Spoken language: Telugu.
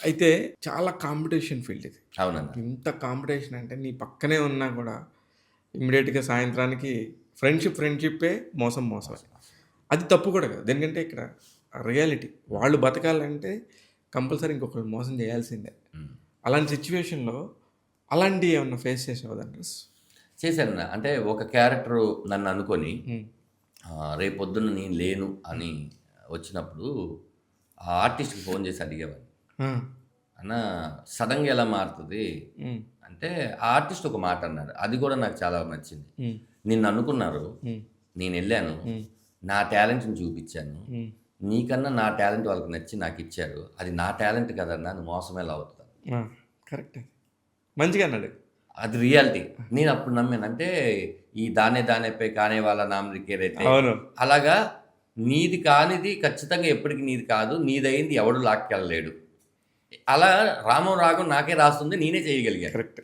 అయితే చాలా కాంపిటీషన్ ఫీల్డ్ ఇది. అవునన్నా. ఇంత కాంపిటీషన్ అంటే నీ పక్కనే ఉన్నా కూడా ఇమ్మీడియేట్‌గా సాయంత్రానికి ఫ్రెండ్‌షిప్పే, మోసం మోసమే. అది తప్పు కూడా కాదు. దేనికంటే ఇక్కడ రియాలిటీ. వాళ్ళు బతకాలంటే కంపల్సరీ ఇంకొకళ్ళని మోసం చేయాల్సిందే. హ్మ్. అలాంటి సిట్యుయేషన్‌లో అలాంటియి ఏమన్నా ఫేస్ చేసావా ధనుష్? చేశానన్నా. అంటే ఒక క్యారెక్టరు నన్ననుకొని హ్మ్. రేపొద్దున నేను లేను అని వచ్చినప్పుడు ఆ ఆర్టిస్ట్‌కి ఫోన్ చేసి అడిగేవాడిని. ఆ! అన్నా సడెన్‌గా ఎలా మారుతది? హ్మ్. అంటే ఆ ఆర్టిస్ట్ ఒక మాట అన్నాడు. అది కూడా నాకు చాలా నచ్చింది. హ్మ్. నిన్ననుకున్నారు. హ్మ్. నేనెళ్ళాను. హ్మ్. నా టాలెంట్‌ని చూపిచ్చాను. హ్మ్. నీకన్నా నా టాలెంట్ వాళ్ళకి నచ్చి నాకిచ్చారు. అది నా టాలెంట్ కదన్నా! అది మోసం ఎలా అవుతది? ఆ! కరెక్టే. మంచిగా అన్నాడు. అది రియాలిటీ. నేనప్పుడు నమ్మాను. అంటే ఈ 'దానే దానే పే కానే వాలా నామ్ లిఖే రెతే' అవును. అలాగా నీది కానిది ఖచ్చితంగా ఎప్పటికి నీది కాదు. నీదయింది ఎవడు లాక్కెళ్ళలేడు. అలా రామం రాగం నాకే రాస్తుంది. నేనే చేయగలిగాను. కరెక్ట్.